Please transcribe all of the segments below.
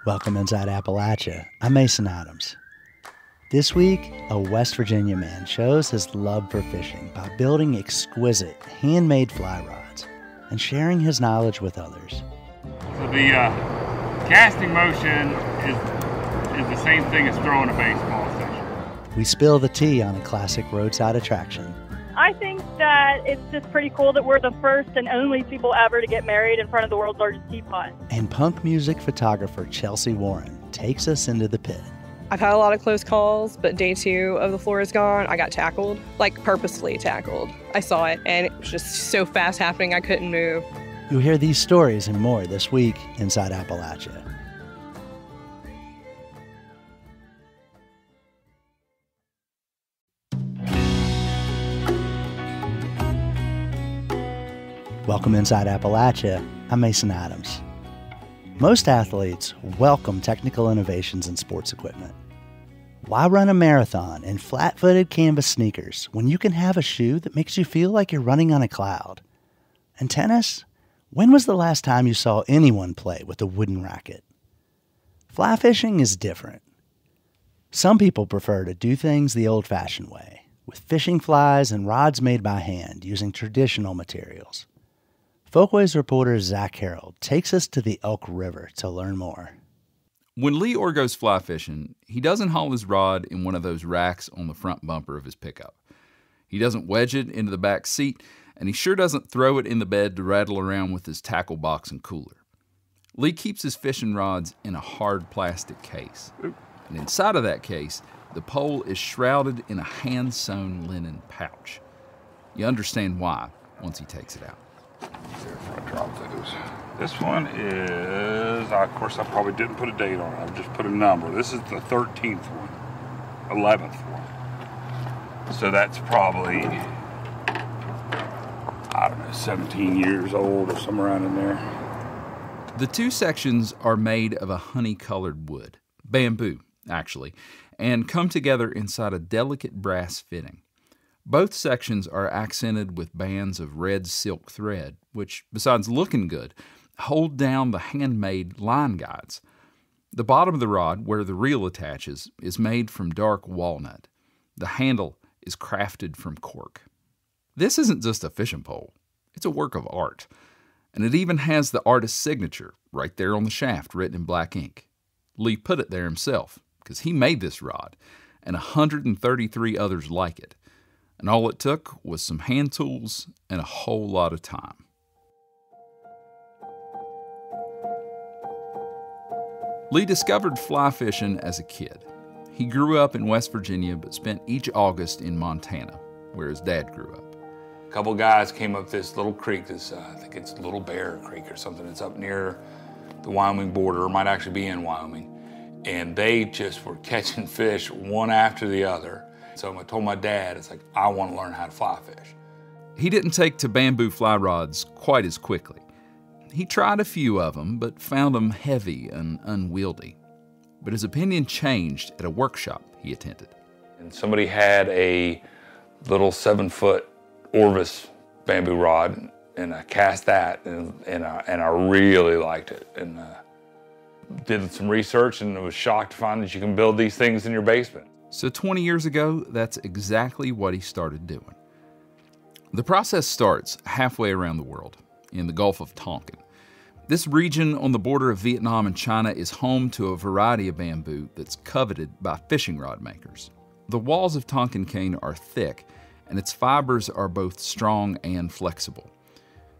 Welcome inside Appalachia. I'm Mason Adams. This week, a West Virginia man shows his love for fishing by building exquisite, handmade fly rods and sharing his knowledge with others. So the casting motion is the same thing as throwing a baseball essentially. We spill the tea on a classic roadside attraction. I think that it's just pretty cool that we're the first and only people ever to get married in front of the world's largest teapot. And punk music photographer Chelse Warren takes us into the pit. I've had a lot of close calls, but day 2 of the floor is gone. I got tackled, like purposefully tackled. I saw it, and it was just so fast happening, I couldn't move. You'll hear these stories and more this week inside Appalachia. Welcome inside Appalachia. I'm Mason Adams. Most athletes welcome technical innovations in sports equipment. Why run a marathon in flat-footed canvas sneakers when you can have a shoe that makes you feel like you're running on a cloud? And tennis? When was the last time you saw anyone play with a wooden racket? Fly fishing is different. Some people prefer to do things the old-fashioned way, with fishing flies and rods made by hand using traditional materials. Folkways reporter Zach Harold takes us to the Elk River to learn more. When Lee Orr goes fly fishing, he doesn't haul his rod in one of those racks on the front bumper of his pickup. He doesn't wedge it into the back seat, and he sure doesn't throw it in the bed to rattle around with his tackle box and cooler. Lee keeps his fishing rods in a hard plastic case. And inside of that case, the pole is shrouded in a hand-sewn linen pouch. You understand why once he takes it out. Before I drop those. This one is, of course, I probably didn't put a date on it. I've just put a number. This is the 13th one, 11th one. So that's probably, I don't know, 17 years old or somewhere around in there. The two sections are made of a honey-colored wood, bamboo, actually, and come together inside a delicate brass fitting. Both sections are accented with bands of red silk thread, which, besides looking good, hold down the handmade line guides. The bottom of the rod, where the reel attaches, is made from dark walnut. The handle is crafted from cork. This isn't just a fishing pole. It's a work of art. And it even has the artist's signature right there on the shaft written in black ink. Lee put it there himself, because he made this rod, and 133 others like it. And all it took was some hand tools and a whole lot of time. Lee discovered fly fishing as a kid. He grew up in West Virginia but spent each August in Montana, where his dad grew up. A couple guys came up this little creek, I think it's Little Bear Creek or something. It's up near the Wyoming border, or might actually be in Wyoming. And they just were catching fish one after the other. So I told my dad, it's like, I want to learn how to fly fish. He didn't take to bamboo fly rods quite as quickly. He tried a few of them, but found them heavy and unwieldy. But his opinion changed at a workshop he attended. And somebody had a little 7-foot Orvis bamboo rod, and I cast that, and I really liked it. And did some research and was shocked to find that you can build these things in your basement. So 20 years ago, that's exactly what he started doing. The process starts halfway around the world, in the Gulf of Tonkin. This region on the border of Vietnam and China is home to a variety of bamboo that's coveted by fishing rod makers. The walls of Tonkin cane are thick, and its fibers are both strong and flexible.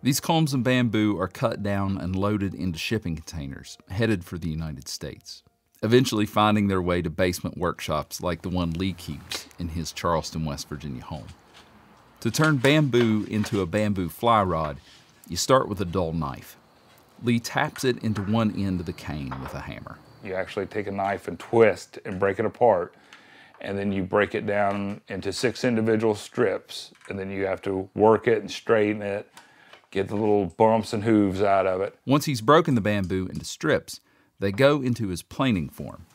These culms of bamboo are cut down and loaded into shipping containers, headed for the United States, eventually finding their way to basement workshops like the one Lee keeps in his Charleston, West Virginia home. To turn bamboo into a bamboo fly rod, you start with a dull knife. Lee taps it into one end of the cane with a hammer. You actually take a knife and twist and break it apart, and then you break it down into 6 individual strips, and then you have to work it and straighten it, get the little bumps and hooves out of it. Once he's broken the bamboo into strips, they go into his planing form.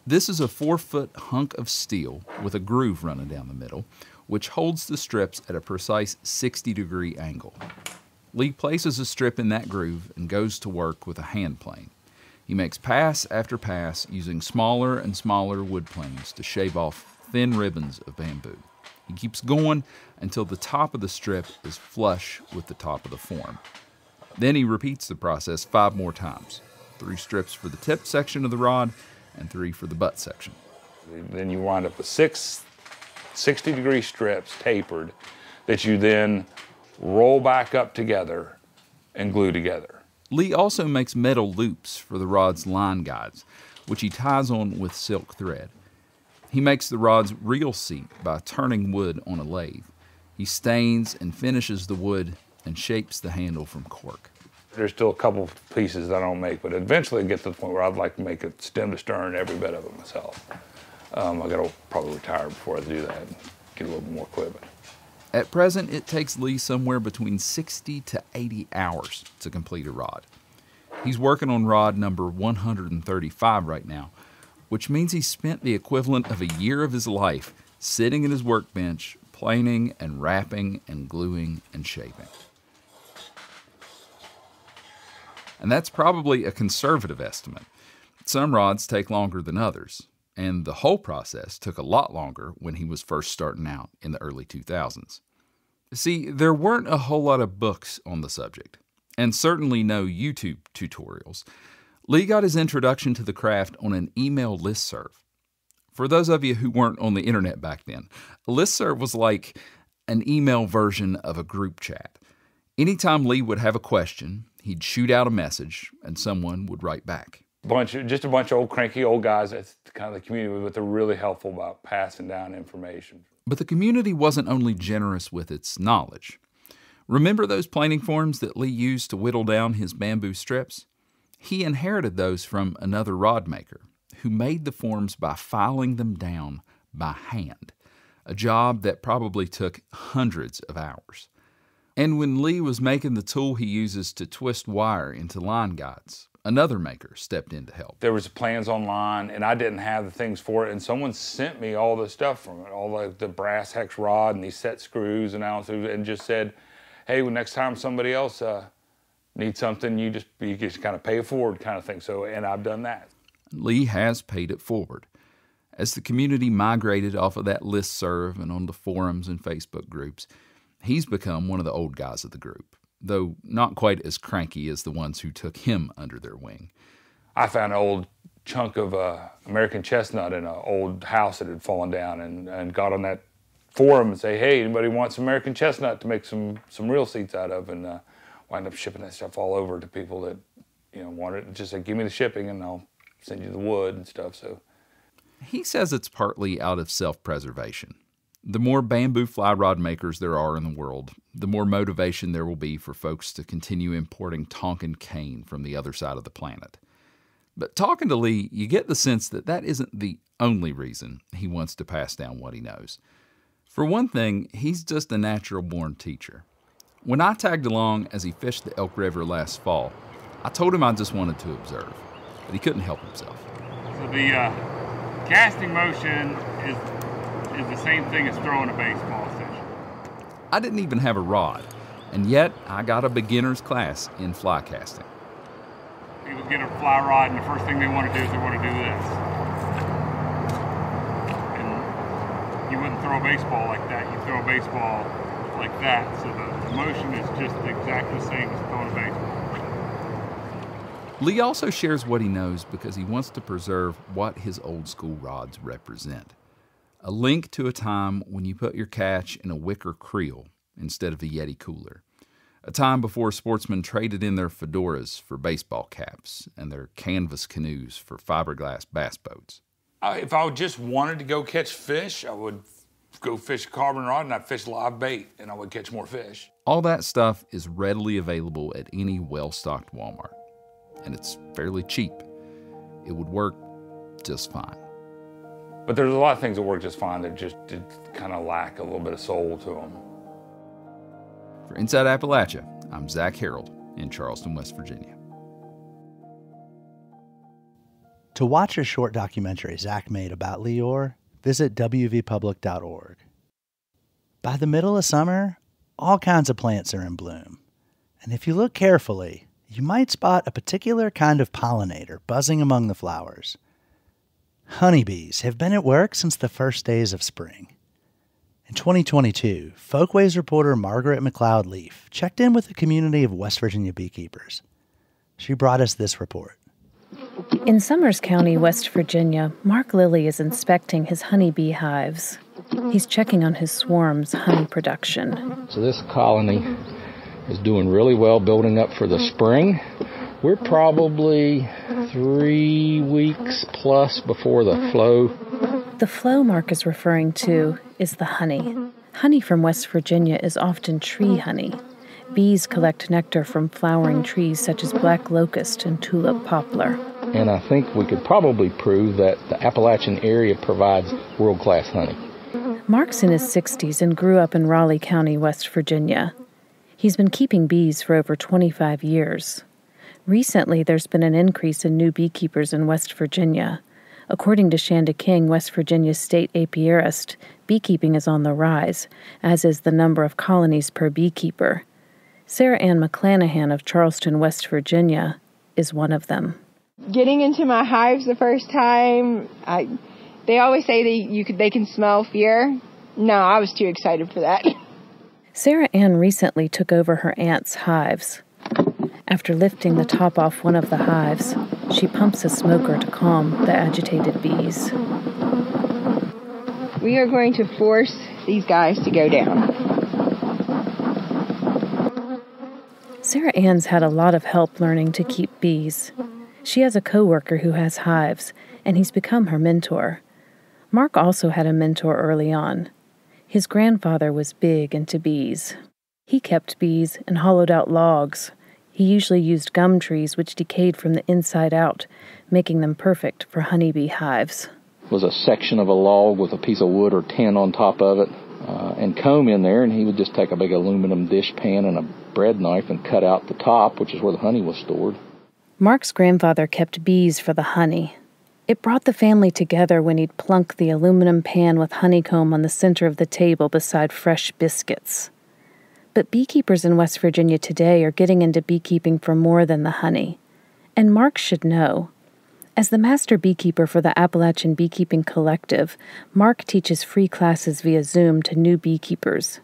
This is a 4-foot hunk of steel with a groove running down the middle, which holds the strips at a precise 60-degree angle. Lee places a strip in that groove and goes to work with a hand plane. He makes pass after pass using smaller and smaller wood planes to shave off thin ribbons of bamboo. He keeps going until the top of the strip is flush with the top of the form. Then he repeats the process 5 more times. 3 strips for the tip section of the rod and 3 for the butt section. Then you wind up with 6 60-degree strips tapered that you then roll back up together and glue together. Lee also makes metal loops for the rod's line guides, which he ties on with silk thread. He makes the rod's reel seat by turning wood on a lathe. He stains and finishes the wood and shapes the handle from cork. There's still a couple pieces that I don't make, but eventually get to the point where I'd like to make it stem to stern, every bit of it myself. I gotta probably retire before I do that and get a little bit more equipment. At present, it takes Lee somewhere between 60 to 80 hours to complete a rod. He's working on rod number 135 right now, which means he spent the equivalent of a year of his life sitting at his workbench, planing and wrapping and gluing and shaping. And that's probably a conservative estimate. Some rods take longer than others, and the whole process took a lot longer when he was first starting out in the early 2000s. See, there weren't a whole lot of books on the subject, and certainly no YouTube tutorials. Lee got his introduction to the craft on an email listserv. For those of you who weren't on the internet back then, a listserv was like an email version of a group chat. Anytime Lee would have a question, he'd shoot out a message and someone would write back. Just a bunch of old cranky old guys, that's kind of the community, but they're really helpful about passing down information. But the community wasn't only generous with its knowledge. Remember those planing forms that Lee used to whittle down his bamboo strips? He inherited those from another rod maker who made the forms by filing them down by hand, a job that probably took hundreds of hours. And when Lee was making the tool he uses to twist wire into line guides, another maker stepped in to help. There was plans online, and I didn't have the things for it, and someone sent me all the stuff from it, all the brass hex rod and these set screws and just said, hey, well, next time somebody else needs something, you just kind of pay it forward kind of thing. So, and I've done that. Lee has paid it forward. As the community migrated off of that listserv and on the forums and Facebook groups, he's become one of the old guys of the group, though not quite as cranky as the ones who took him under their wing. I found an old chunk of American chestnut in an old house that had fallen down and got on that forum and say, hey, anybody wants American chestnut to make some reel seats out of, and wind up shipping that stuff all over to people that wanted it. Just say, give me the shipping and I'll send you the wood and stuff. So he says it's partly out of self-preservation. The more bamboo fly rod makers there are in the world, the more motivation there will be for folks to continue importing Tonkin cane from the other side of the planet. But talking to Lee, you get the sense that that isn't the only reason he wants to pass down what he knows. For one thing, he's just a natural-born teacher. When I tagged along as he fished the Elk River last fall, I told him I just wanted to observe, but he couldn't help himself. So the casting motion is the same thing as throwing a baseball, essentially. I didn't even have a rod, and yet I got a beginner's class in fly casting. People get a fly rod, and the first thing they want to do is they want to do this. And you wouldn't throw a baseball like that. You throw a baseball like that, so the motion is just exactly the same as throwing a baseball. Lee also shares what he knows because he wants to preserve what his old school rods represent. A link to a time when you put your catch in a wicker creel instead of a Yeti cooler. A time before sportsmen traded in their fedoras for baseball caps and their canvas canoes for fiberglass bass boats. If I just wanted to go catch fish, I would go fish a carbon rod and I'd fish live bait and I would catch more fish. All that stuff is readily available at any well-stocked Walmart, and it's fairly cheap. It would work just fine. But there's a lot of things that work just fine that just kind of lack a little bit of soul to them. For Inside Appalachia, I'm Zach Harold in Charleston, West Virginia. To watch a short documentary Zach made about Lee Orr, visit wvpublic.org. By the middle of summer, all kinds of plants are in bloom. And if you look carefully, you might spot a particular kind of pollinator buzzing among the flowers. Honeybees have been at work since the first days of spring. In 2022, Folkways reporter Margaret McLeod Leaf checked in with a community of West Virginia beekeepers. She brought us this report. In Summers County, West Virginia, Mark Lilly is inspecting his honeybee hives. He's checking on his swarm's honey production. So this colony is doing really well, building up for the spring. We're probably 3 weeks plus before the flow. The flow Mark is referring to is the honey. Honey from West Virginia is often tree honey. Bees collect nectar from flowering trees such as black locust and tulip poplar. And I think we could probably prove that the Appalachian area provides world-class honey. Mark's in his 60s and grew up in Raleigh County, West Virginia. He's been keeping bees for over 25 years. Recently, there's been an increase in new beekeepers in West Virginia. According to Shanda King, West Virginia's state apiarist, beekeeping is on the rise, as is the number of colonies per beekeeper. Sarah Ann McClanahan of Charleston, West Virginia, is one of them. Getting into my hives the first time, they always say they can smell fear. No, I was too excited for that. Sarah Ann recently took over her aunt's hives. After lifting the top off one of the hives, she pumps a smoker to calm the agitated bees. We are going to force these guys to go down. Sarah Ann's had a lot of help learning to keep bees. She has a coworker who has hives, and he's become her mentor. Mark also had a mentor early on. His grandfather was big into bees. He kept bees and hollowed out logs. He usually used gum trees which decayed from the inside out, making them perfect for honeybee hives. It was a section of a log with a piece of wood or tin on top of it, and comb in there, and he would just take a big aluminum dish pan and a bread knife and cut out the top, which is where the honey was stored. Mark's grandfather kept bees for the honey. It brought the family together when he'd plunk the aluminum pan with honeycomb on the center of the table beside fresh biscuits. But beekeepers in West Virginia today are getting into beekeeping for more than the honey. And Mark should know. As the master beekeeper for the Appalachian Beekeeping Collective, Mark teaches free classes via Zoom to new beekeepers.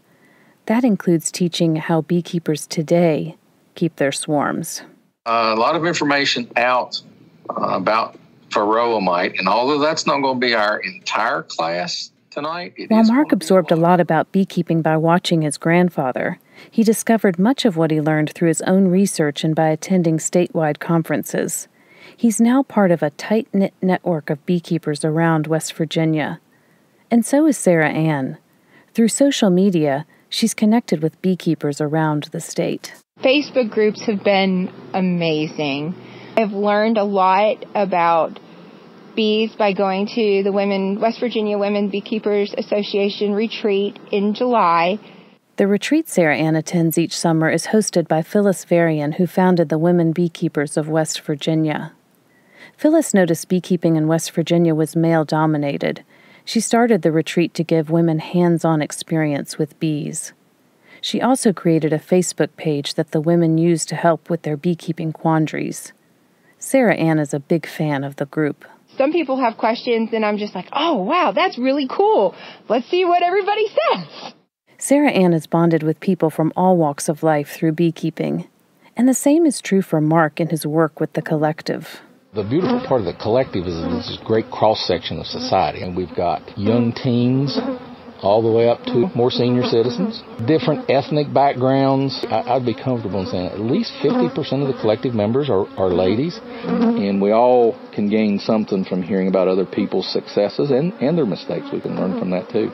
That includes teaching how beekeepers today keep their swarms. A lot of information out about Varroamite, and although that's not going to be our entire class tonight, while Mark absorbed a lot about beekeeping by watching his grandfather, he discovered much of what he learned through his own research and by attending statewide conferences. He's now part of a tight-knit network of beekeepers around West Virginia. And so is Sarah Ann. Through social media, she's connected with beekeepers around the state. Facebook groups have been amazing. I've learned a lot about bees by going to the West Virginia Women Beekeepers Association retreat in July. The retreat Sarah Ann attends each summer is hosted by Phyllis Varian, who founded the Women Beekeepers of West Virginia. Phyllis noticed beekeeping in West Virginia was male-dominated. She started the retreat to give women hands-on experience with bees. She also created a Facebook page that the women use to help with their beekeeping quandaries. Sarah Ann is a big fan of the group. Some people have questions, and I'm just like, oh, wow, that's really cool. Let's see what everybody says. Sarah Ann is bonded with people from all walks of life through beekeeping. And the same is true for Mark in his work with the collective. The beautiful part of the collective is this great cross-section of society. And we've got young teens all the way up to more senior citizens, different ethnic backgrounds. I'd be comfortable in saying at least 50% of the collective members are ladies, and we all can gain something from hearing about other people's successes and their mistakes. We can learn from that too.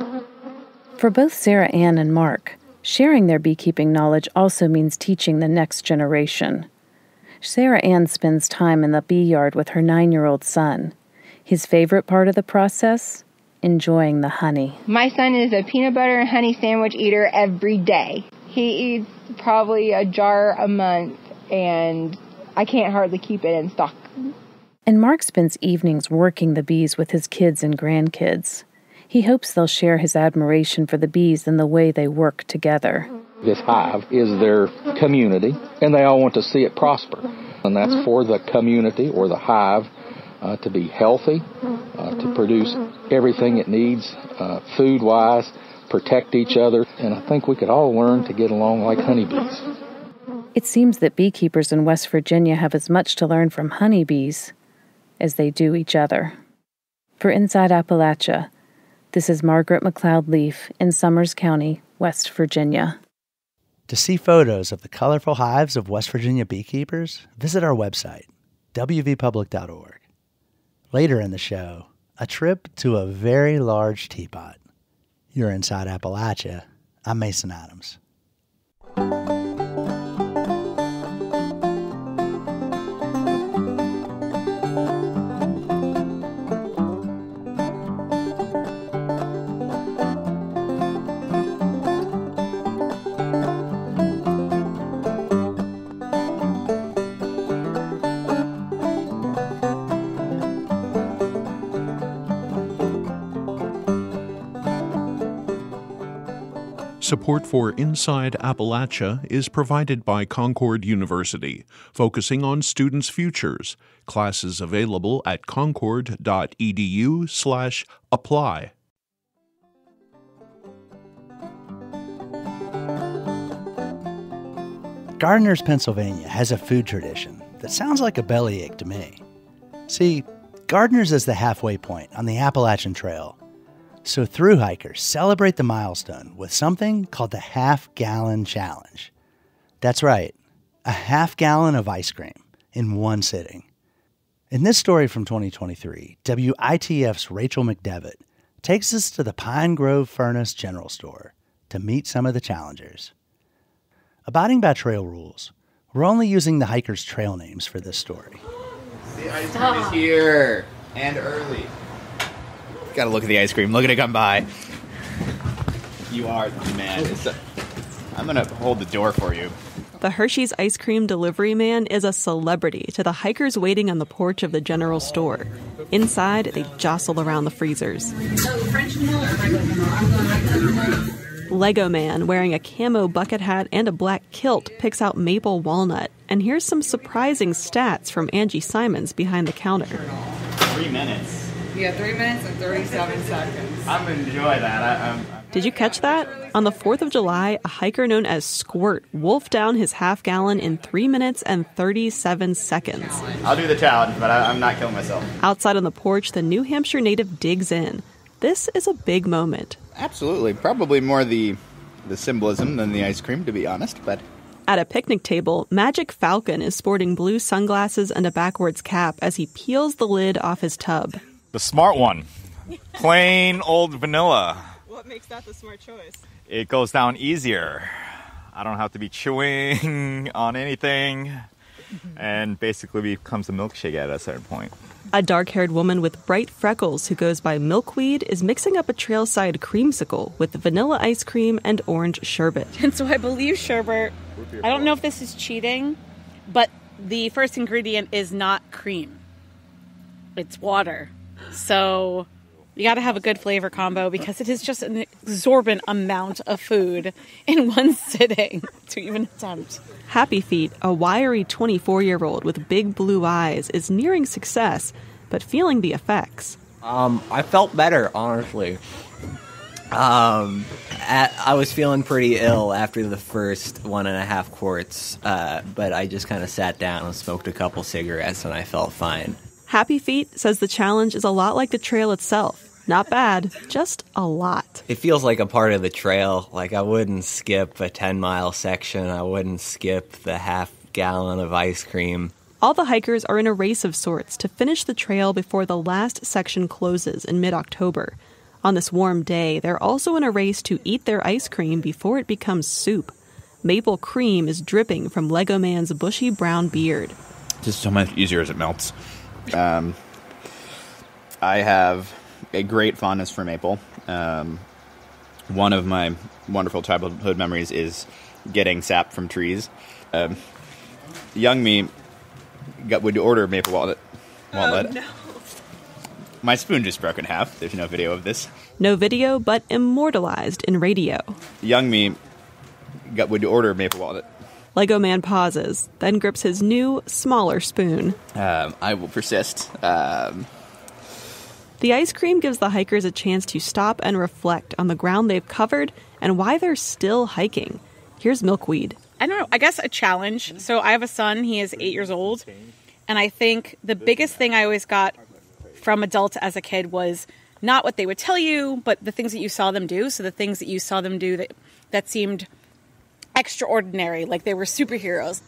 For both Sarah Ann and Mark, sharing their beekeeping knowledge also means teaching the next generation. Sarah Ann spends time in the bee yard with her 9-year-old son. His favorite part of the process? Enjoying the honey. My son is a peanut butter and honey sandwich eater every day. He eats probably a jar a month, and I can't hardly keep it in stock. And Mark spends evenings working the bees with his kids and grandkids. He hopes they'll share his admiration for the bees and the way they work together. This hive is their community, and they all want to see it prosper. And that's for the community or the hive to be healthy, to produce everything it needs food-wise, protect each other, and I think we could all learn to get along like honeybees. It seems that beekeepers in West Virginia have as much to learn from honeybees as they do each other. For Inside Appalachia, this is Margaret McLeod Leaf in Summers County, West Virginia. To see photos of the colorful hives of West Virginia beekeepers, visit our website, wvpublic.org. Later in the show, a trip to a very large teapot. You're Inside Appalachia. I'm Mason Adams. Support for Inside Appalachia is provided by Concord University, focusing on students' futures. Classes available at concord.edu/apply. Gardner's, Pennsylvania has a food tradition that sounds like a bellyache to me. See, Gardner's is the halfway point on the Appalachian Trail. So thru hikers celebrate the milestone with something called the half-gallon challenge. That's right, a half-gallon of ice cream in one sitting. In this story from 2023, WITF's Rachel McDevitt takes us to the Pine Grove Furnace General Store to meet some of the challengers. Abiding by trail rules, we're only using the hikers' trail names for this story. The ice cream is here, and early. Gotta look at the ice cream. Look at it come by. You are the man. I'm gonna hold the door for you. The Hershey's ice cream delivery man is a celebrity to the hikers waiting on the porch of the general store. Inside, they jostle around the freezers. Lego man, wearing a camo bucket hat and a black kilt, picks out maple walnut. And here's some surprising stats from Angie Simons behind the counter. 3 minutes. Yeah, 3 minutes and 37 seconds. I'm gonna enjoy that. Did you catch that? On the 4th of July, a hiker known as Squirt wolfed down his half-gallon in 3 minutes and 37 seconds. I'll do the challenge, but I'm not killing myself. Outside on the porch, the New Hampshire native digs in. This is a big moment. Absolutely. Probably more the symbolism than the ice cream, to be honest, but... At a picnic table, Magic Falcon is sporting blue sunglasses and a backwards cap as he peels the lid off his tub. The smart one. Plain old vanilla. What makes that the smart choice? It goes down easier. I don't have to be chewing on anything. And basically becomes a milkshake at a certain point. A dark-haired woman with bright freckles who goes by Milkweed is mixing up a trailside creamsicle with vanilla ice cream and orange sherbet. And so I believe sherbet. I don't know if this is cheating, but the first ingredient is not cream. It's water. So you got to have a good flavor combo because it is just an exorbitant amount of food in one sitting to even attempt. Happy Feet, a wiry 24-year-old with big blue eyes, is nearing success, but feeling the effects. I felt better, honestly. I was feeling pretty ill after the first 1.5 quarts, but I just kind of sat down and smoked a couple cigarettes and I felt fine. Happy Feet says the challenge is a lot like the trail itself. Not bad, just a lot. It feels like a part of the trail. Like I wouldn't skip a 10-mile section. I wouldn't skip the half-gallon of ice cream. All the hikers are in a race of sorts to finish the trail before the last section closes in mid-October. On this warm day, they're also in a race to eat their ice cream before it becomes soup. Maple cream is dripping from Lego Man's bushy brown beard. Just so much easier as it melts. I have a great fondness for maple. One of my wonderful childhood memories is getting sap from trees. Young me would order maple walnut. Oh, no. My spoon just broke in half. There's no video of this. No video, but immortalized in radio. Young me would order maple walnut. Lego Man pauses, then grips his new, smaller spoon. I will persist. The ice cream gives the hikers a chance to stop and reflect on the ground they've covered and why they're still hiking. Here's Milkweed. I don't know, I guess a challenge. So I have a son, he is 8 years old, and I think the biggest thing I always got from adults as a kid was not what they would tell you, but the things that you saw them do. So the things that you saw them do that seemed extraordinary, like they were superheroes.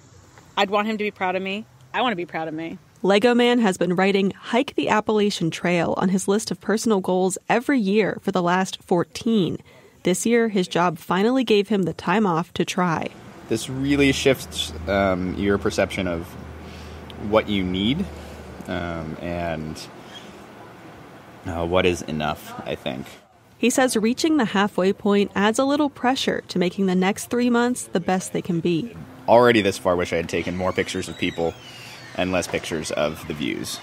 I'd want him to be proud of me. I want to be proud of me. Lego Man has been writing Hike the Appalachian Trail on his list of personal goals every year for the last 14. This year, his job finally gave him the time off to try. This really shifts your perception of what you need and what is enough, I think. He says reaching the halfway point adds a little pressure to making the next 3 months the best they can be. Already this far, wish I had taken more pictures of people and less pictures of the views.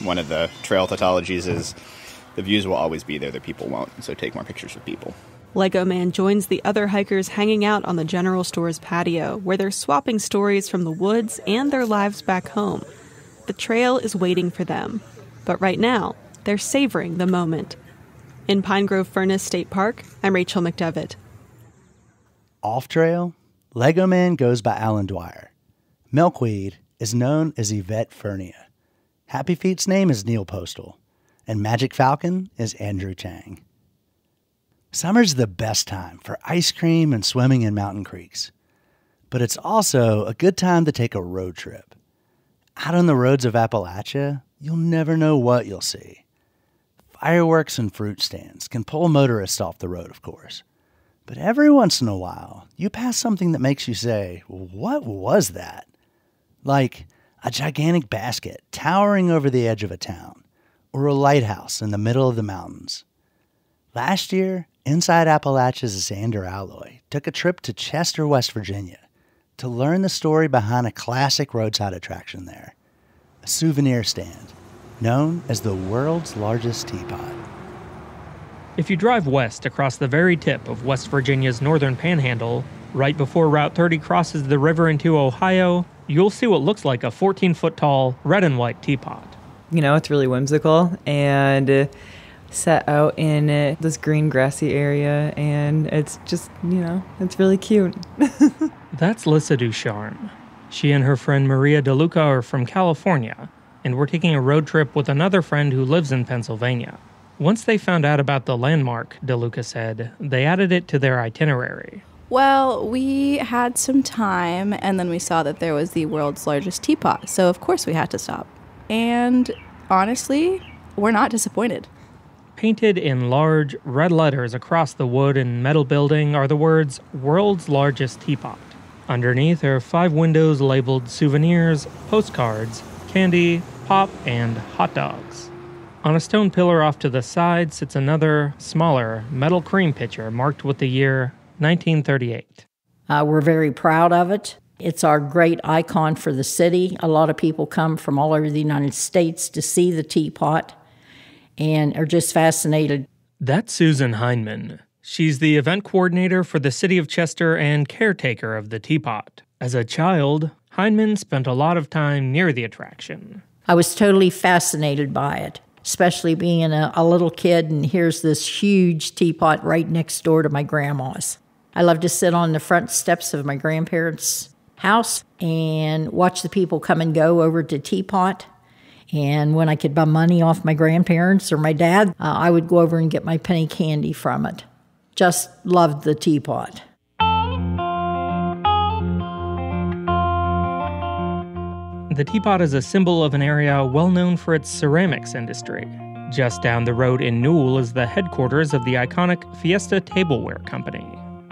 One of the trail tautologies is the views will always be there, the people won't, so take more pictures of people. Lego Man joins the other hikers hanging out on the general store's patio, where they're swapping stories from the woods and their lives back home. The trail is waiting for them, but right now, they're savoring the moment. In Pine Grove Furnace State Park, I'm Rachel McDevitt. Off trail, Lego Man goes by Alan Dwyer. Milkweed is known as Yvette Fernia. Happy Feet's name is Neil Postal. And Magic Falcon is Andrew Chang. Summer's the best time for ice cream and swimming in mountain creeks. But it's also a good time to take a road trip. Out on the roads of Appalachia, you'll never know what you'll see. Fireworks and fruit stands can pull motorists off the road, of course. But every once in a while, you pass something that makes you say, what was that? Like a gigantic basket towering over the edge of a town, or a lighthouse in the middle of the mountains. Last year, Inside Appalachia's Xander Alloy took a trip to Chester, West Virginia, to learn the story behind a classic roadside attraction there, a souvenir stand known as the world's largest teapot. If you drive west across the very tip of West Virginia's northern panhandle, right before Route 30 crosses the river into Ohio, you'll see what looks like a 14-foot tall red and white teapot. You know, it's really whimsical and set out in this green grassy area, and it's just, you know, it's really cute. That's Lissa Ducharme. She and her friend Maria DeLuca are from California, and were taking a road trip with another friend who lives in Pennsylvania. Once they found out about the landmark, DeLuca said, they added it to their itinerary. Well, we had some time, and then we saw that there was the world's largest teapot, so of course we had to stop. And honestly, we're not disappointed. Painted in large red letters across the wood and metal building are the words, "World's Largest Teapot." Underneath are 5 windows labeled souvenirs, postcards, candy, pop, and hot dogs. On a stone pillar off to the side sits another, smaller, metal cream pitcher marked with the year 1938. We're very proud of it. It's our great icon for the city. A lot of people come from all over the United States to see the teapot and are just fascinated. That's Susan Heineman. She's the event coordinator for the city of Chester and caretaker of the teapot. As a child, Heineman spent a lot of time near the attraction. I was totally fascinated by it, especially being a little kid, and here's this huge teapot right next door to my grandma's. I love to sit on the front steps of my grandparents' house and watch the people come and go over to teapot. And when I could buy money off my grandparents or my dad, I would go over and get my penny candy from it. Just loved the teapot. The teapot is a symbol of an area well known for its ceramics industry. Just down the road in Newell is the headquarters of the iconic Fiesta Tableware Company.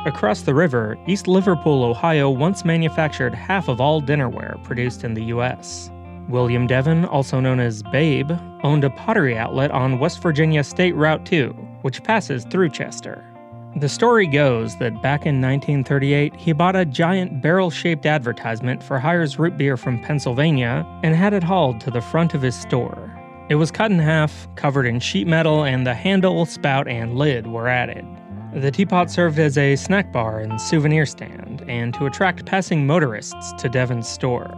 Across the river, East Liverpool, Ohio once manufactured half of all dinnerware produced in the U.S. William Devon, also known as Babe, owned a pottery outlet on West Virginia State Route 2, which passes through Chester. The story goes that back in 1938, he bought a giant barrel-shaped advertisement for Hires root beer from Pennsylvania and had it hauled to the front of his store. It was cut in half, covered in sheet metal, and the handle, spout, and lid were added. The teapot served as a snack bar and souvenir stand, and to attract passing motorists to Devon's store.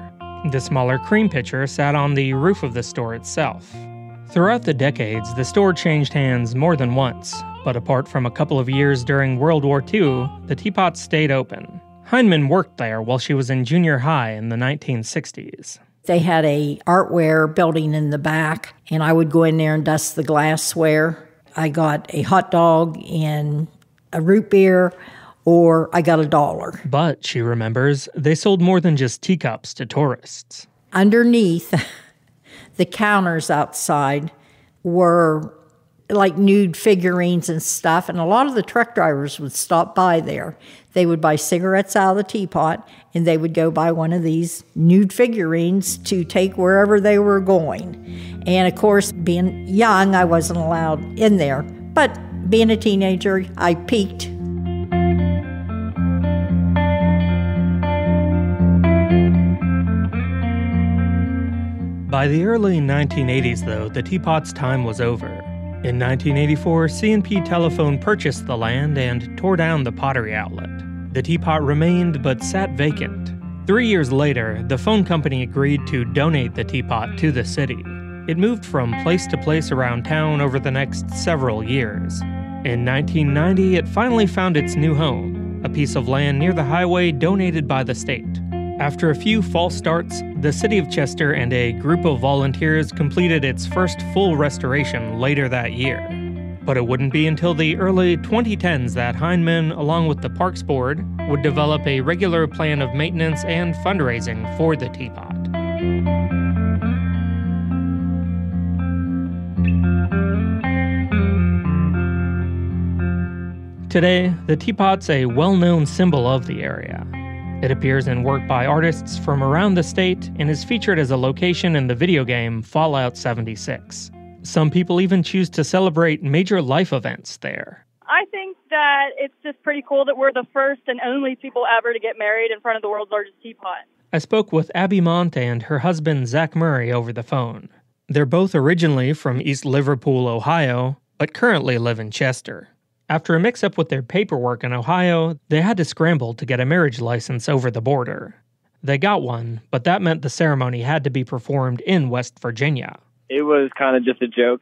The smaller cream pitcher sat on the roof of the store itself. Throughout the decades, the store changed hands more than once, but apart from a couple of years during World War II, the teapot stayed open. Handmade worked there while she was in junior high in the 1960s. They had a artware building in the back, and I would go in there and dust the glassware. I got a hot dog and a root beer, or I got $1. But, she remembers, they sold more than just teacups to tourists. Underneath, the counters outside were like nude figurines and stuff, and a lot of the truck drivers would stop by there. They would buy cigarettes out of the teapot, and they would go buy one of these nude figurines to take wherever they were going. And of course, being young, I wasn't allowed in there. But being a teenager, I peeked. By the early 1980s, though, the teapot's time was over. In 1984, C&P Telephone purchased the land and tore down the pottery outlet. The teapot remained but sat vacant. 3 years later, the phone company agreed to donate the teapot to the city. It moved from place to place around town over the next several years. In 1990, it finally found its new home, a piece of land near the highway donated by the state. After a few false starts, the city of Chester and a group of volunteers completed its first full restoration later that year. But it wouldn't be until the early 2010s that Handmade, along with the Parks Board, would develop a regular plan of maintenance and fundraising for the teapot. Today, the teapot's a well-known symbol of the area. It appears in work by artists from around the state and is featured as a location in the video game Fallout 76. Some people even choose to celebrate major life events there. I think that it's just pretty cool that we're the first and only people ever to get married in front of the world's largest teapot. I spoke with Abby Mont and her husband Zach Murray over the phone. They're both originally from East Liverpool, Ohio, but currently live in Chester. After a mix-up with their paperwork in Ohio, they had to scramble to get a marriage license over the border. They got one, but that meant the ceremony had to be performed in West Virginia. It was kind of just a joke.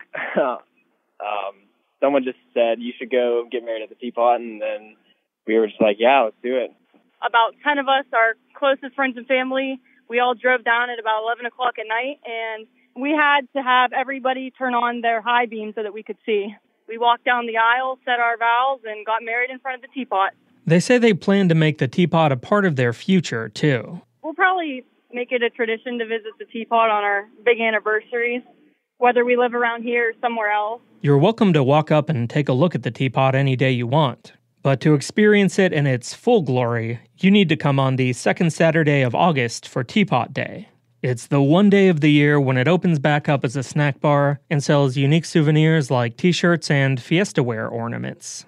Someone just said, you should go get married at the teapot, and then we were just like, yeah, let's do it. About 10 of us, our closest friends and family, we all drove down at about 11 o'clock at night, and we had to have everybody turn on their high beam so that we could see. We walked down the aisle, said our vows, and got married in front of the teapot. They say they plan to make the teapot a part of their future, too. We'll probably make it a tradition to visit the teapot on our big anniversaries, whether we live around here or somewhere else. You're welcome to walk up and take a look at the teapot any day you want. But to experience it in its full glory, you need to come on the second Saturday of August for Teapot Day. It's the one day of the year when it opens back up as a snack bar and sells unique souvenirs like t-shirts and Fiesta Wear ornaments.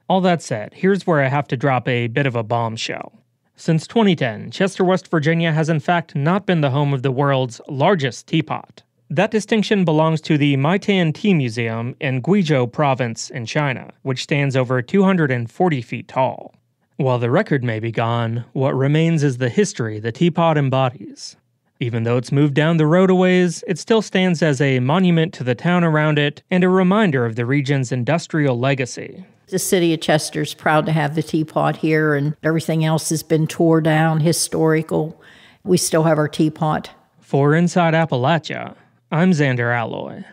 All that said, here's where I have to drop a bit of a bombshell. Since 2010, Chester, West Virginia has in fact not been the home of the world's largest teapot. That distinction belongs to the Maitan Tea Museum in Guizhou Province in China, which stands over 240 feet tall. While the record may be gone, what remains is the history the teapot embodies. Even though it's moved down the road a ways, it still stands as a monument to the town around it and a reminder of the region's industrial legacy. The city of Chester's proud to have the teapot here, and everything else has been tore down, historical. We still have our teapot. For Inside Appalachia, I'm Xander Alloy.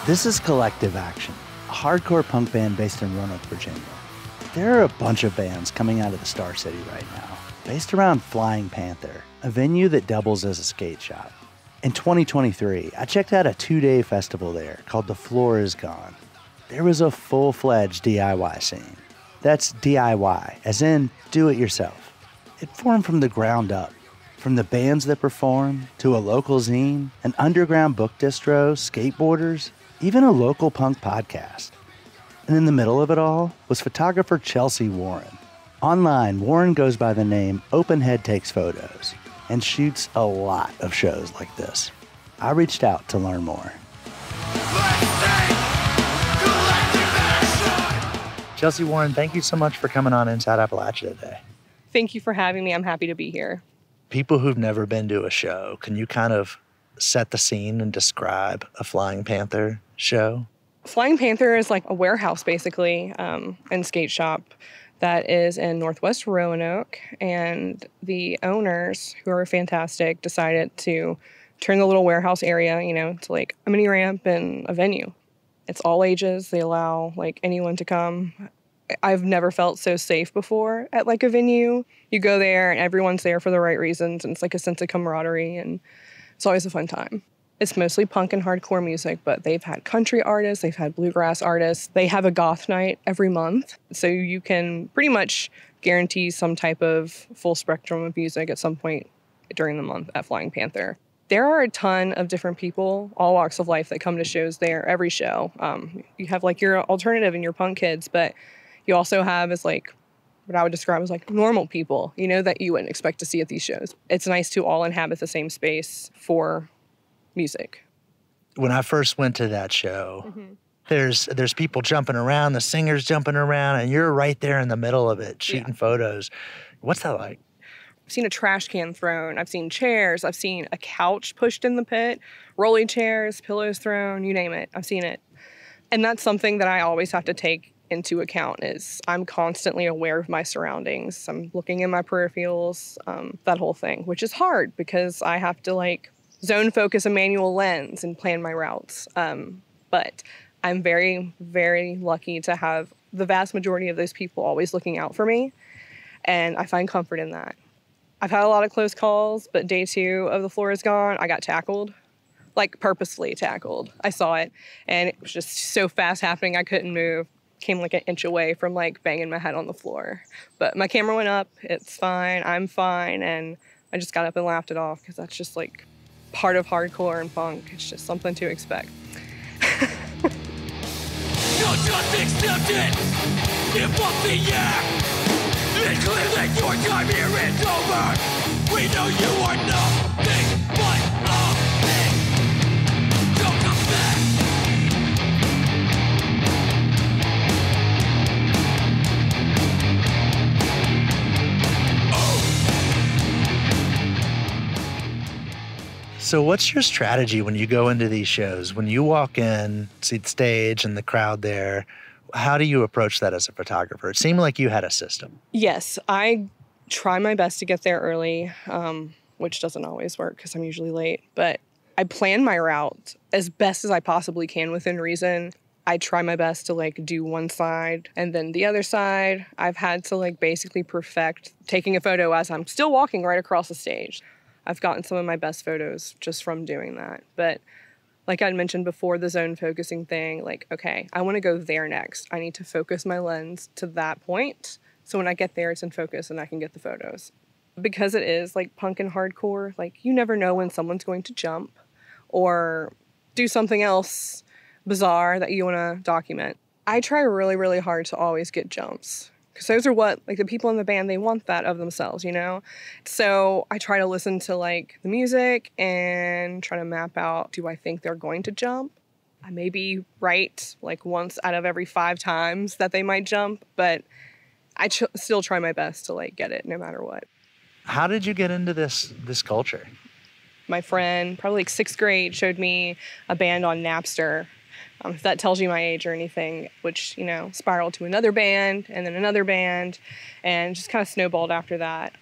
This is Collective Action, a hardcore punk band based in Roanoke, Virginia. There are a bunch of bands coming out of the Star City right now, based around Flying Panther, a venue that doubles as a skate shop. In 2023, I checked out a 2-day festival there called The Floor Is Gone. There was a full-fledged DIY scene. That's DIY, as in do-it-yourself. It formed from the ground up. From the bands that perform, to a local zine, an underground book distro, skateboarders, even a local punk podcast. And in the middle of it all was photographer Chelse Warren. Online, Warren goes by the name Openhead Takes Photos and shoots a lot of shows like this. I reached out to learn more. Chelse Warren, thank you so much for coming on Inside Appalachia today. Thank you for having me. I'm happy to be here. People who've never been to a show, can you kind of set the scene and describe a Flying Panther show? Flying Panther is like a warehouse, basically, and skate shop that is in Northwest Roanoke. And the owners, who are fantastic, decided to turn the little warehouse area, to like a mini ramp and a venue. It's all ages. They allow like anyone to come. I've never felt so safe before at like a venue. You go there and everyone's there for the right reasons, and it's like a sense of camaraderie, and it's always a fun time. It's mostly punk and hardcore music, but they've had country artists, they've had bluegrass artists. They have a goth night every month, so you can pretty much guarantee some type of full spectrum of music at some point during the month at Flying Panther. There are a ton of different people, all walks of life, that come to shows there, every show. You have like your alternative and your punk kids, but you also have is like what I would describe as like normal people, that you wouldn't expect to see at these shows. It's nice to all inhabit the same space for music. When I first went to that show, there's people jumping around, the singers jumping around, and you're right there in the middle of it shooting photos. What's that like? I've seen a trash can thrown. I've seen chairs. I've seen a couch pushed in the pit, rolling chairs, pillows thrown, you name it. I've seen it. And that's something that I always have to take into account is I'm constantly aware of my surroundings. I'm looking in my peripherals, that whole thing, which is hard because I have to like zone focus a manual lens and plan my routes. But I'm very, very lucky to have the vast majority of those people always looking out for me. And I find comfort in that. I've had a lot of close calls, but day 2 of The Floor Is Gone, I got tackled, like purposefully tackled. I saw it and it was just so fast happening. I couldn't move. Came like an inch away from like banging my head on the floor. But my camera went up. It's fine. I'm fine. And I just got up and laughed it off because that's just like part of hardcore and punk. It's just something to expect. No justice accepted. Give up the act. It's clear that your time here is over. We know you are nothing but a thing. Don't come back. So what's your strategy when you go into these shows? When you walk in, see the stage and the crowd there, how do you approach that as a photographer? It seemed like you had a system. Yes, I try my best to get there early, which doesn't always work because I'm usually late. But I plan my route as best as I possibly can within reason. I try my best to like do one side and then the other side. I've had to like basically perfect taking a photo as I'm still walking right across the stage. I've gotten some of my best photos just from doing that. But like I mentioned before, the zone focusing thing, like, okay, I want to go there next. I need to focus my lens to that point. So when I get there, it's in focus and I can get the photos. Because it is like punk and hardcore, like you never know when someone's going to jump or do something else bizarre that you want to document. I try really, really hard to always get jumps. Because those are what, like, the people in the band, they want that of themselves, So I try to listen to, like, the music and try to map out, do I think they're going to jump? I may be right, like, once out of every 5 times that they might jump, but I still try my best to, like, get it no matter what. How did you get into this culture? My friend, probably like 6th grade, showed me a band on Napster. If that tells you my age or anything, which, spiraled to another band and then another band and just kind of snowballed after that.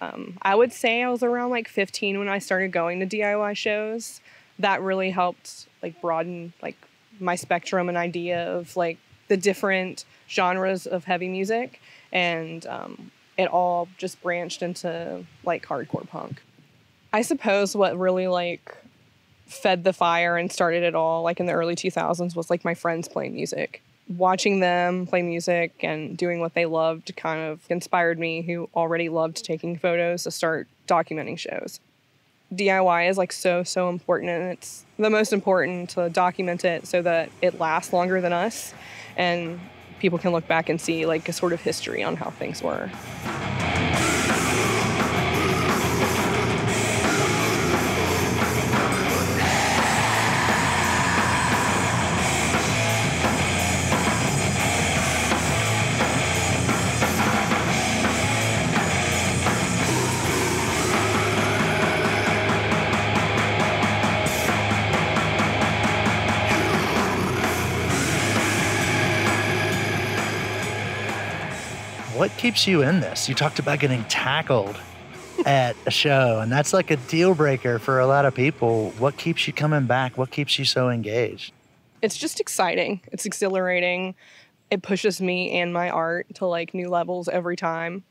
I would say I was around like 15 when I started going to DIY shows. That really helped like broaden like my spectrum and idea of like the different genres of heavy music. And it all just branched into like hardcore punk. I suppose what really like fed the fire and started it all like in the early 2000s was like my friends playing music. Watching them play music and doing what they loved kind of inspired me, who already loved taking photos, to start documenting shows. DIY is like so important, and it's the most important to document it so that it lasts longer than us and people can look back and see like a sort of history on how things were. What keeps you in this? You talked about getting tackled at a show, and that's like a deal breaker for a lot of people. What keeps you coming back? What keeps you so engaged? It's just exciting. It's exhilarating. It pushes me and my art to like new levels every time,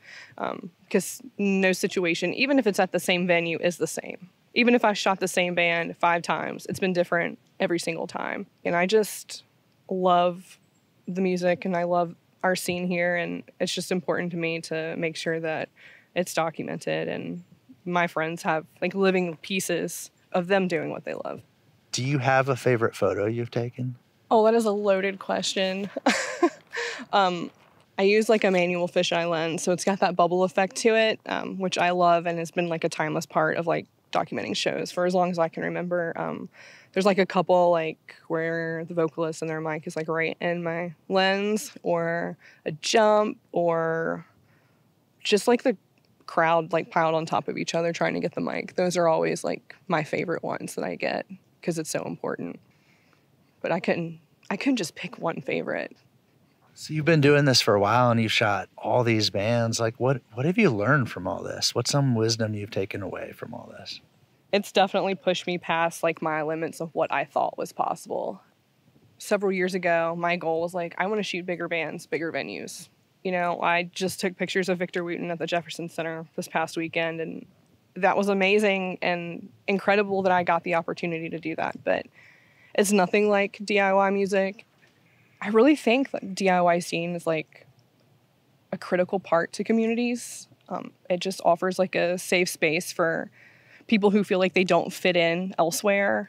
because no situation, even if it's at the same venue, is the same. Even if I shot the same band 5 times, it's been different every single time. And I just love the music, and I love our scene here, and it's just important to me to make sure that it's documented and my friends have like living pieces of them doing what they love. Do you have a favorite photo you've taken? Oh, that is a loaded question. I use like a manual fisheye lens, so it's got that bubble effect to it, which I love and has been like a timeless part of like documenting shows for as long as I can remember. There's like a couple like where the vocalist and their mic is like right in my lens, or a jump, or just like the crowd like piled on top of each other trying to get the mic. Those are always like my favorite ones that I get because it's so important. But I couldn't just pick one favorite. So you've been doing this for a while and you've shot all these bands. Like what have you learned from all this? What's some wisdom you've taken away from all this? It's definitely pushed me past like my limits of what I thought was possible. Several years ago, my goal was like, I want to shoot bigger bands, bigger venues. You know, I just took pictures of Victor Wooten at the Jefferson Center this past weekend, and that was amazing and incredible that I got the opportunity to do that. But it's nothing like DIY music. I really think that DIY scene is like a critical part to communities. It just offers like a safe space for people who feel like they don't fit in elsewhere,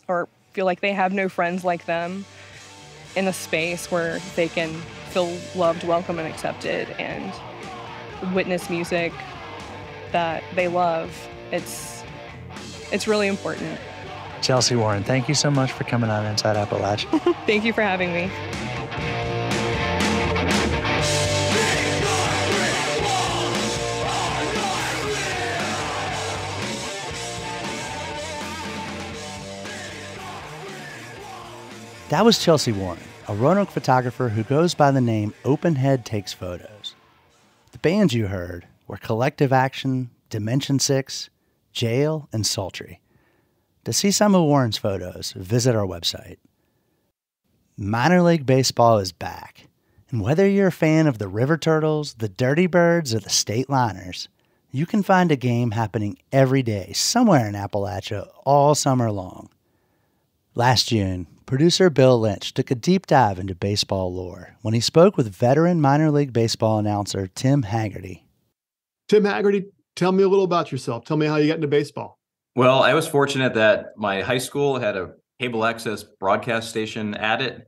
or feel like they have no friends like them, in a space where they can feel loved, welcome, and accepted, and witness music that they love. It's really important. Chelse Warren, thank you so much for coming on Inside Appalachia. Thank you for having me. That was Chelse Warren, a Roanoke photographer who goes by the name Openhead Takes Photos. The bands you heard were Collective Action, Dimension 6, Jail, and Sultry. To see some of Warren's photos, visit our website. Minor League Baseball is back, and whether you're a fan of the River Turtles, the Dirty Birds, or the State Liners, you can find a game happening every day somewhere in Appalachia all summer long. Last June, producer Bill Lynch took a deep dive into baseball lore when he spoke with veteran minor league baseball announcer Tim Haggerty. Tim Haggerty, tell me a little about yourself. Tell me how you got into baseball. Well, I was fortunate that my high school had a cable access broadcast station at it.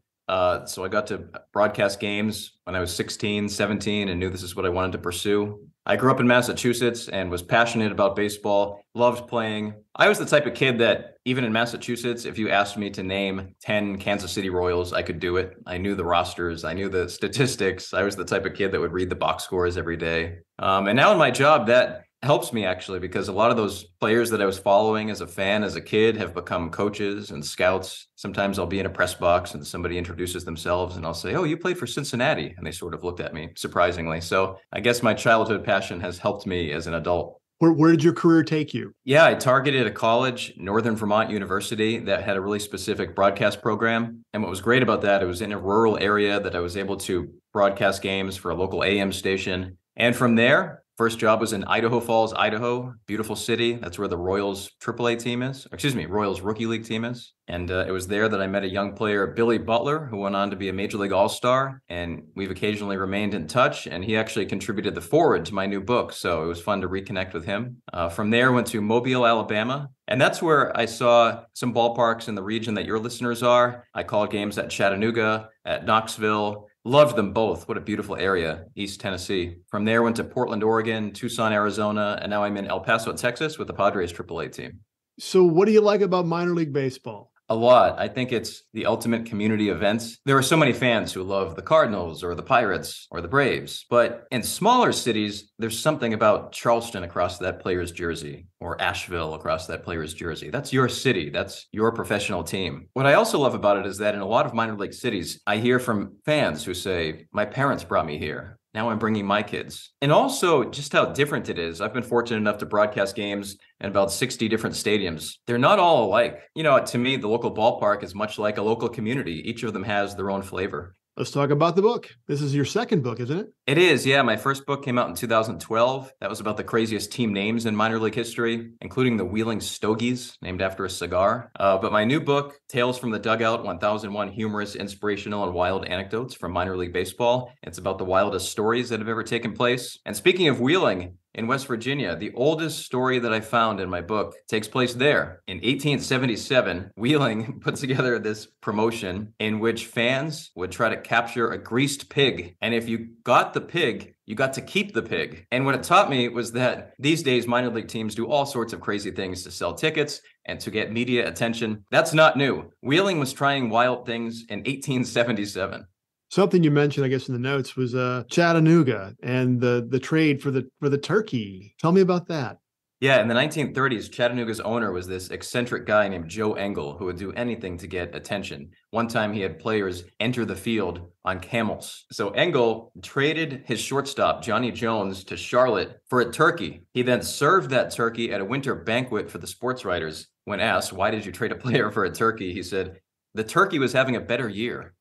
So I got to broadcast games when I was 16, 17, and knew this is what I wanted to pursue. I grew up in Massachusetts and was passionate about baseball, loved playing. I was the type of kid that even in Massachusetts, if you asked me to name 10 Kansas City Royals, I could do it. I knew the rosters. I knew the statistics. I was the type of kid that would read the box scores every day. And now in my job, that helps me actually, because a lot of those players that I was following as a fan, as a kid, have become coaches and scouts. Sometimes I'll be in a press box and somebody introduces themselves and I'll say, "Oh, you played for Cincinnati." And they sort of looked at me surprisingly. So I guess my childhood passion has helped me as an adult. Where did your career take you? Yeah, I targeted a college, Northern Vermont University, that had a really specific broadcast program. And what was great about that, it was in a rural area that I was able to broadcast games for a local AM station. And from there, First job was in Idaho Falls, Idaho, beautiful city. That's where the Royals AAA team is. Royals Rookie League team is. And it was there that I met a young player, Billy Butler, who went on to be a Major League All-Star. And we've occasionally remained in touch. And he actually contributed the foreword to my new book. So it was fun to reconnect with him. From there, went to Mobile, Alabama. And that's where I saw some ballparks in the region that your listeners are. I called games at Chattanooga, at Knoxville. Loved them both. What a beautiful area, East Tennessee. From there, went to Portland, Oregon, Tucson, Arizona, and now I'm in El Paso, Texas with the Padres AAA team. So what do you like about minor league baseball? A lot. I think it's the ultimate community event. There are so many fans who love the Cardinals or the Pirates or the Braves, but in smaller cities, there's something about Charleston across that player's jersey or Asheville across that player's jersey. That's your city. That's your professional team. What I also love about it is that in a lot of minor league cities, I hear from fans who say, my parents brought me here. Now I'm bringing my kids. And also just how different it is. I've been fortunate enough to broadcast games in about 60 different stadiums. They're not all alike. You know, to me, the local ballpark is much like a local community. Each of them has their own flavor. Let's talk about the book. This is your second book, isn't it? It is, yeah. My first book came out in 2012. That was about the craziest team names in minor league history, including the Wheeling Stogies, named after a cigar. But my new book, Tales from the Dugout, 1001 Humorous, Inspirational, and Wild Anecdotes from Minor League Baseball. It's about the wildest stories that have ever taken place. And speaking of Wheeling, in West Virginia, the oldest story that I found in my book takes place there. In 1877, Wheeling put together this promotion in which fans would try to capture a greased pig. And if you got the pig, you got to keep the pig. And what it taught me was that these days, minor league teams do all sorts of crazy things to sell tickets and to get media attention. That's not new. Wheeling was trying wild things in 1877. Something you mentioned, I guess, in the notes was Chattanooga and the trade for the turkey. Tell me about that. Yeah, in the 1930s, Chattanooga's owner was this eccentric guy named Joe Engel who would do anything to get attention. One time he had players enter the field on camels. So Engel traded his shortstop, Johnny Jones, to Charlotte for a turkey. He then served that turkey at a winter banquet for the sports writers. When asked, why did you trade a player for a turkey? He said, the turkey was having a better year.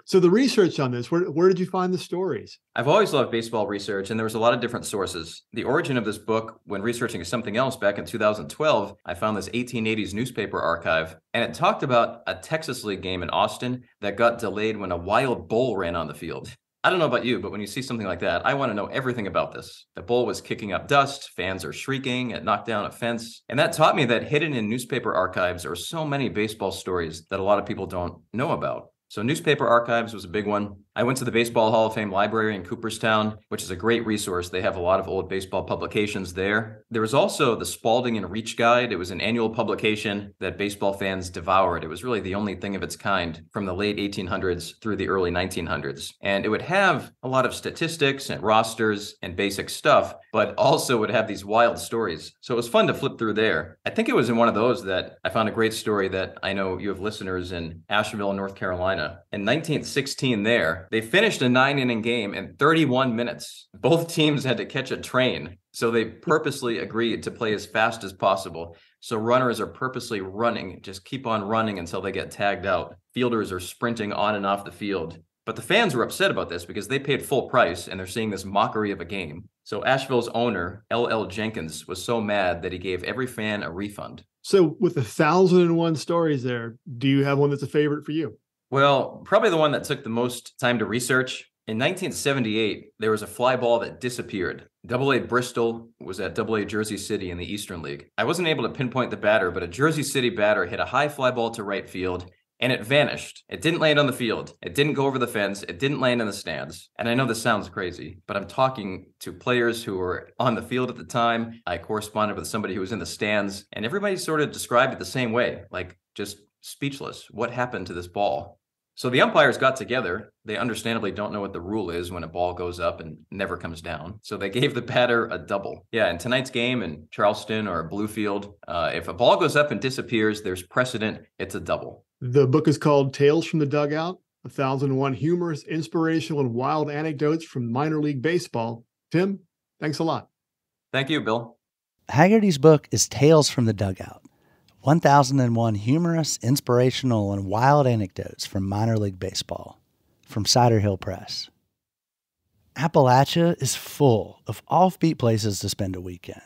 So the research on this, where did you find the stories? I've always loved baseball research, and there was a lot of different sources. The origin of this book, when researching something else back in 2012, I found this 1880s newspaper archive, and it talked about a Texas League game in Austin that got delayed when a wild bull ran on the field. I don't know about you, but when you see something like that, I want to know everything about this. The bull was kicking up dust, fans are shrieking, it knocked down a fence. And that taught me that hidden in newspaper archives are so many baseball stories that a lot of people don't know about. So newspaper archives was a big one. I went to the Baseball Hall of Fame Library in Cooperstown, which is a great resource. They have a lot of old baseball publications there. There was also the Spalding and Reach Guide. It was an annual publication that baseball fans devoured. It was really the only thing of its kind from the late 1800s through the early 1900s. And it would have a lot of statistics and rosters and basic stuff, but also would have these wild stories. So it was fun to flip through there. I think it was in one of those that I found a great story that I know you have listeners in Asheville, North Carolina. In 1916 there, they finished a 9-inning game in 31 minutes. Both teams had to catch a train, so they purposely agreed to play as fast as possible. So runners are purposely running, just keep on running until they get tagged out. Fielders are sprinting on and off the field. But the fans were upset about this because they paid full price and they're seeing this mockery of a game. So Asheville's owner, L.L. Jenkins, was so mad that he gave every fan a refund. So with 1,001 stories there, do you have one that's a favorite for you? Well, probably the one that took the most time to research. In 1978, there was a fly ball that disappeared. AA Bristol was at AA Jersey City in the Eastern League. I wasn't able to pinpoint the batter, but a Jersey City batter hit a high fly ball to right field, and it vanished. It didn't land on the field. It didn't go over the fence. It didn't land in the stands. And I know this sounds crazy, but I'm talking to players who were on the field at the time. I corresponded with somebody who was in the stands, and everybody sort of described it the same way, like just speechless. What happened to this ball? So the umpires got together. They understandably don't know what the rule is when a ball goes up and never comes down. So they gave the batter a double. Yeah, in tonight's game in Charleston or Bluefield, if a ball goes up and disappears, there's precedent. It's a double. The book is called Tales from the Dugout, 1001 Humorous, Inspirational, and Wild Anecdotes from Minor League Baseball. Tim, thanks a lot. Thank you, Bill. Haggerty's book is Tales from the Dugout, 1001 Humorous, Inspirational, and Wild Anecdotes from Minor League Baseball, from Cider Hill Press. Appalachia is full of offbeat places to spend a weekend.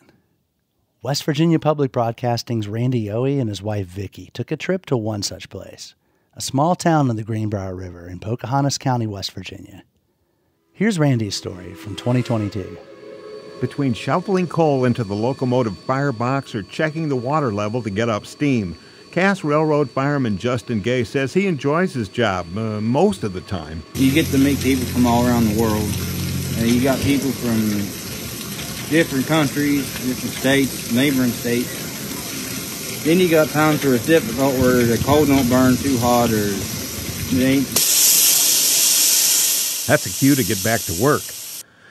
West Virginia Public Broadcasting's Randy Yohe and his wife Vicki took a trip to one such place, a small town on the Greenbrier River in Pocahontas County, West Virginia. Here's Randy's story from 2022. Between shoveling coal into the locomotive firebox or checking the water level to get up steam, Cass Railroad fireman Justin Gay says he enjoys his job most of the time. You get to meet people from all around the world. You got people from different countries, different states, neighboring states. Then you got times where it's difficult, where the coal don't burn too hot or it ain't. That's a cue to get back to work.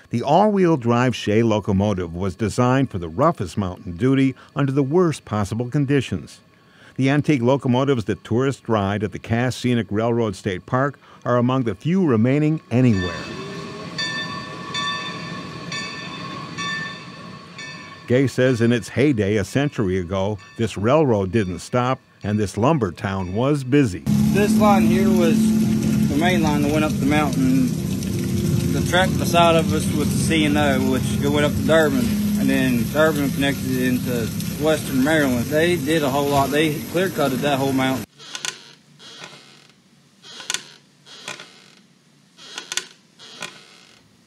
The all-wheel drive Shea locomotive was designed for the roughest mountain duty under the worst possible conditions. The antique locomotives that tourists ride at the Cass Scenic Railroad State Park are among the few remaining anywhere. Gay says in its heyday a century ago, this railroad didn't stop and this lumber town was busy. This line here was the main line that went up the mountain. The track beside of us was the C&O, which went up to Durban, and then Durban connected it into western Maryland. They did a whole lot. They clear-cutted that whole mountain.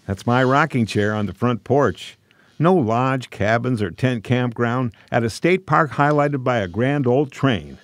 That's my rocking chair on the front porch. No lodge, cabins, or tent campground at a state park highlighted by a grand old train.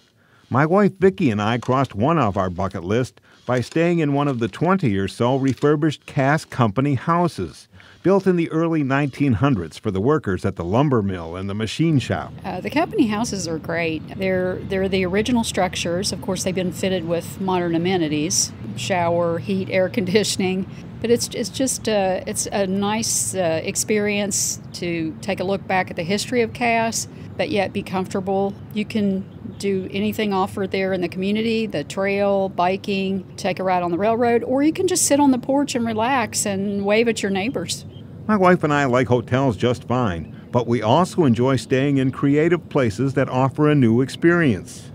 My wife Vicki and I crossed one off our bucket list by staying in one of the 20 or so refurbished Cass Company houses, built in the early 1900s for the workers at the lumber mill and the machine shop. The company houses are great. They're the original structures. Of course, they've been fitted with modern amenities, shower, heat, air conditioning. But it's a nice experience to take a look back at the history of Cass, but yet be comfortable. You can do anything offered there in the community, the trail, biking, take a ride on the railroad, or you can just sit on the porch and relax and wave at your neighbors. My wife and I like hotels just fine, but we also enjoy staying in creative places that offer a new experience.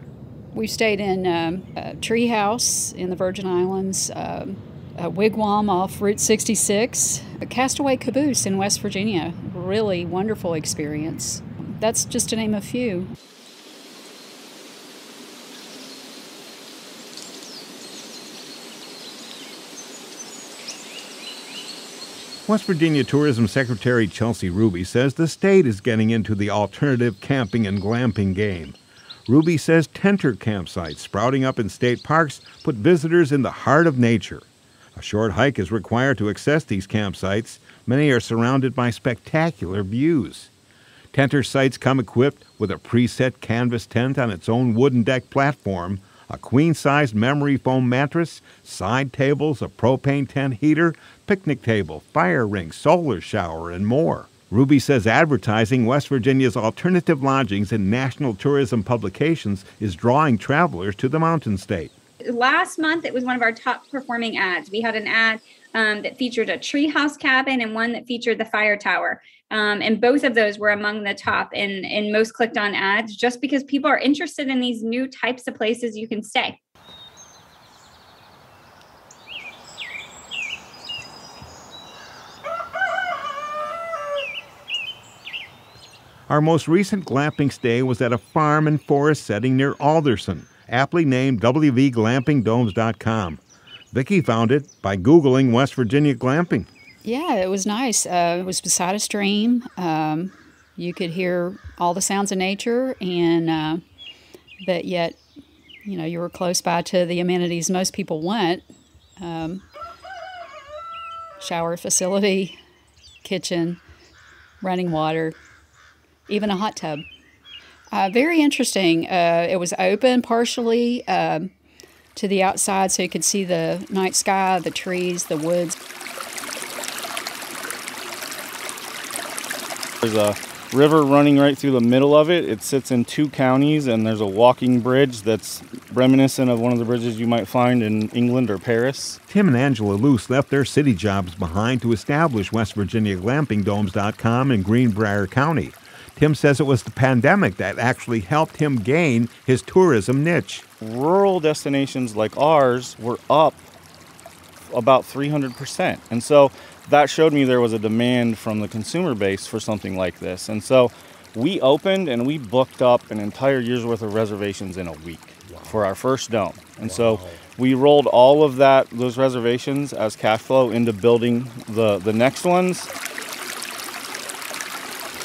We stayed in a tree house in the Virgin Islands, a wigwam off Route 66, a Castaway Caboose in West Virginia. Really wonderful experience. That's just to name a few. West Virginia Tourism Secretary Chelse Ruby says the state is getting into the alternative camping and glamping game. Ruby says tenter campsites sprouting up in state parks put visitors in the heart of nature. A short hike is required to access these campsites. Many are surrounded by spectacular views. Tenter sites come equipped with a preset canvas tent on its own wooden deck platform, a queen-sized memory foam mattress, side tables, a propane tent heater, picnic table, fire ring, solar shower, and more. Ruby says advertising West Virginia's alternative lodgings in national tourism publications is drawing travelers to the Mountain State. Last month, it was one of our top performing ads. We had an ad that featured a treehouse cabin and one that featured the fire tower. And both of those were among the top in most clicked on ads, just because people are interested in these new types of places you can stay. Our most recent glamping stay was at a farm and forest setting near Alderson, aptly named wvglampingdomes.com. Vicki found it by Googling West Virginia glamping. Yeah, it was nice. It was beside a stream. You could hear all the sounds of nature, and but yet, you were close by to the amenities most people want. Shower facility, kitchen, running water, even a hot tub. Very interesting. It was open partially to the outside so you could see the night sky, the trees, the woods. There's a river running right through the middle of it. It sits in 2 counties, and there's a walking bridge that's reminiscent of one of the bridges you might find in England or Paris. Tim and Angela Luce left their city jobs behind to establish West Virginia Glampingdomes.com in Greenbrier County. Tim says it was the pandemic that actually helped him gain his tourism niche. Rural destinations like ours were up about 300%. And so that showed me there was a demand from the consumer base for something like this. And so we opened and we booked up an entire year's worth of reservations in a week for our first dome. And so we rolled all of those reservations as cash flow into building the next ones.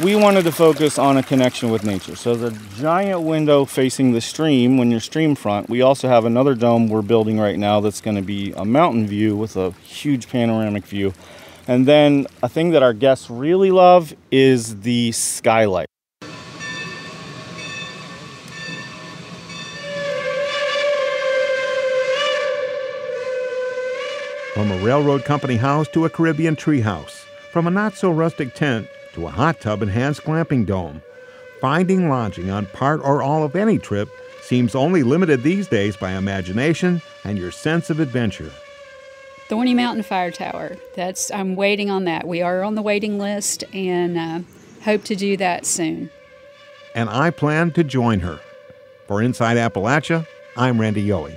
We wanted to focus on a connection with nature. So the giant window facing the stream, when you're stream front, we also have another dome we're building right now that's going to be a mountain view with a huge panoramic view. And then a thing that our guests really love is the skylight. From a railroad company house to a Caribbean tree house, from a not-so-rustic tent to a hot tub-enhanced glamping dome, finding lodging on part or all of any trip seems only limited these days by imagination and your sense of adventure. Thorny Mountain Fire Tower. I'm waiting on that. We are on the waiting list and hope to do that soon. And I plan to join her. For Inside Appalachia, I'm Randy Yohe.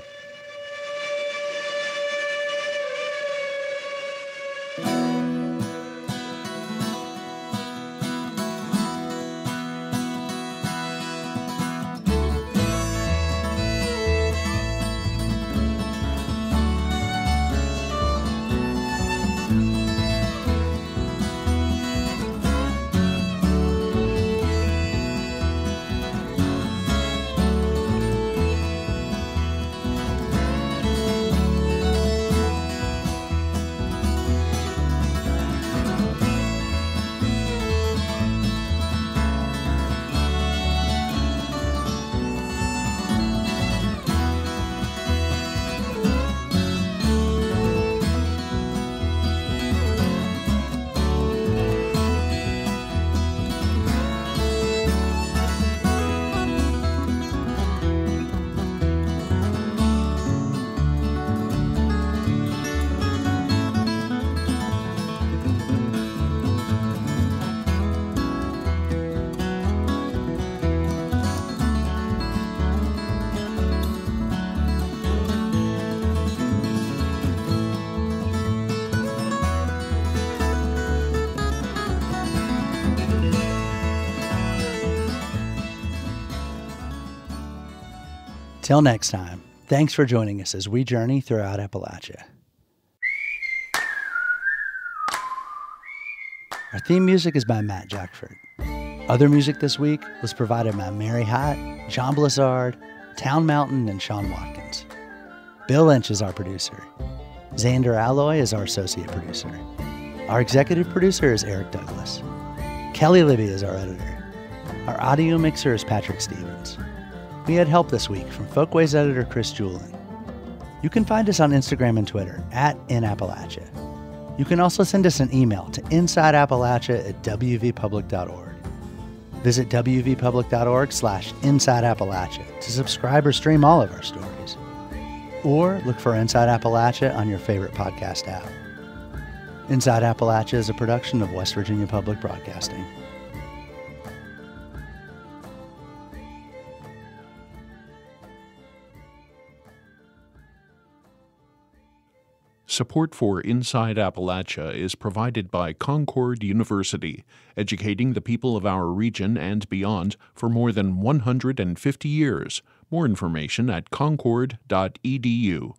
Till next time, thanks for joining us as we journey throughout Appalachia. Our theme music is by Matt Jackford. Other music this week was provided by Mary Hott, John Blissard, Town Mountain, and Sean Watkins. Bill Lynch is our producer. Xander Alloy is our associate producer. Our executive producer is Eric Douglas. Kelly Libby is our editor. Our audio mixer is Patrick Stevens. We had help this week from Folkways editor Chris Julin. You can find us on Instagram and Twitter @InAppalachia. You can also send us an email to insideappalachia@wvpublic.org. Visit wvpublic.org/InsideAppalachia to subscribe or stream all of our stories. Or look for Inside Appalachia on your favorite podcast app. Inside Appalachia is a production of West Virginia Public Broadcasting. Support for Inside Appalachia is provided by Concord University, educating the people of our region and beyond for more than 150 years. More information at concord.edu.